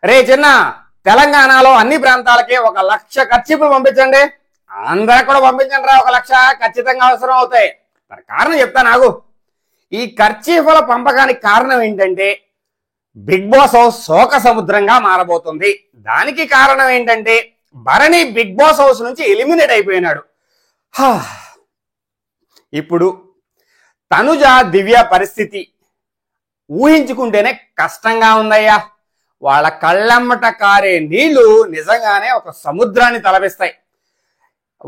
రే చిన్న, తెలంగాణలో అన్ని ప్రాంతాలకి 1,00,000 కర్చీపులు పంపించండి. అందరికి కూడా పంపించండి రా, 1,00,000 ఖచ్చితంగా అవసరం అవుతాయి. మరి కారణం చెప్తాను ఆగు. ఈ కర్చీఫుల పంపకానికి కారణం ఏంటంటే బిగ్ బాస్ హౌస్ శోక సముద్రంగా మారబోతుంది. దానికి కారణం ఏంటంటే భరణి బిగ్ బాస్ హౌస్ నుంచి ఎలిమినేట్ అయిపోయినాడు. ఇప్పుడు తనుజ దివ్య పరిస్థితి ఊహించుకుంటేనే కష్టంగా ఉందయ్యా. వాళ్ళ కళ్ళమ్మట కారే నీళ్లు నిజంగానే ఒక సముద్రాన్ని తలపిస్తాయి.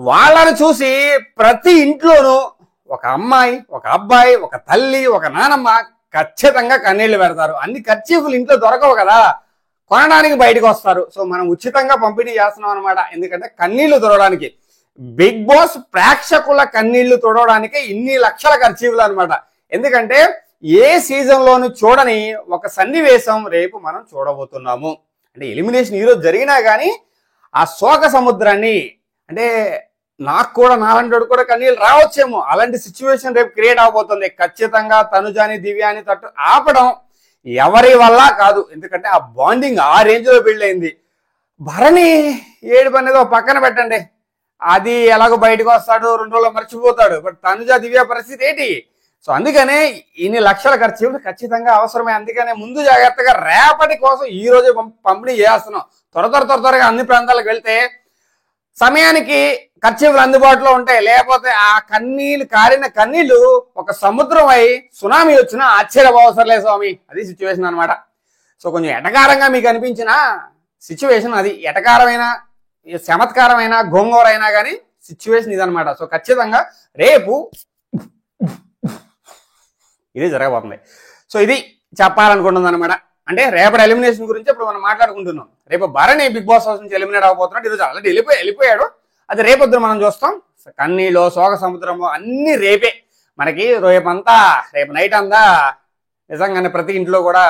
వాళ్ళను చూసి ప్రతి ఇంట్లోనూ ఒక అమ్మాయి, ఒక అబ్బాయి, ఒక తల్లి, ఒక నానమ్మ ఖచ్చితంగా కన్నీళ్లు పెడతారు. అన్ని కర్చీఫ్లు ఇంట్లో దొరకవు కదా, కొనడానికి బయటకు వస్తారు. సో మనం ఉచితంగా పంపిణీ చేస్తున్నాం అనమాట. ఎందుకంటే కన్నీళ్లు తుడవడానికి, బిగ్ బాస్ ప్రేక్షకుల కన్నీళ్లు తుడవడానికి ఇన్ని లక్షల కర్చీఫ్లు అనమాట. ఎందుకంటే ఏ సీజన్ లోను చూడని ఒక సన్నివేశం రేపు మనం చూడబోతున్నాము. అంటే ఎలిమినేషన్ ఈరోజు జరిగినా కానీ ఆ శోక సముద్రాన్ని, అంటే నాకు కూడా నాలంటి కూడా కన్నీళ్ళు రావచ్చేమో, అలాంటి సిచ్యువేషన్ రేపు క్రియేట్ అవబోతుంది. ఖచ్చితంగా తనుజాని దివ్యాని తట్టు ఆపడం ఎవరి వల్ల కాదు. ఎందుకంటే ఆ బాండింగ్ ఆ రేంజ్ లో బిల్డ్ అయింది. భరణి ఏడుపు అనేది ఒక పక్కన పెట్టండి, అది ఎలాగో బయటకు వస్తాడు, 2 రోజులు మర్చిపోతాడు. బట్ తనుజ దివ్య పరిస్థితి ఏంటి? సో అందుకనే ఇన్ని లక్షల ఖర్చులు ఖచ్చితంగా అవసరమే. అందుకనే ముందు జాగ్రత్తగా రేపటి కోసం ఈ రోజే పంపిణీ చేస్తున్నాం. త్వరగా అన్ని ప్రాంతాలకు వెళ్తే సమయానికి ఖర్చులు అందుబాటులో ఉంటాయి. లేకపోతే ఆ కారిన కన్నీళ్లు ఒక సముద్రం అయి సునామీ వచ్చినా ఆశ్చర్యపోవసరం లేదు స్వామి. అది సిచ్యువేషన్ అనమాట. సో కొంచెం ఎటకారంగా మీకు అనిపించిన సిచ్యువేషన్ అది. ఎటకారమైన, చమత్కారమైన, గోంగూర అయినా కానీ సిచ్యువేషన్ ఇదనమాట. సో ఖచ్చితంగా రేపు ఇది జరగబోతుంది. సో ఇది చెప్పాలనుకుంటుంది అనమాట. అంటే రేపటి ఎలిమినేషన్ గురించి ఇప్పుడు మనం మాట్లాడుకుంటున్నాం. రేపు భరణి బిగ్ బాస్ హౌస్ నుంచి ఎలిమినేట్ అవబోతున్నాడు. ఈరోజు ఆల్రెడీ వెళ్ళిపోయాడు. అది రేపొద్దున మనం చూస్తాం. కన్నీలో, శోక సముద్రము అన్ని రేపే మనకి. రేపు నైట్ అంతా నిజంగానే ప్రతి ఇంట్లో కూడా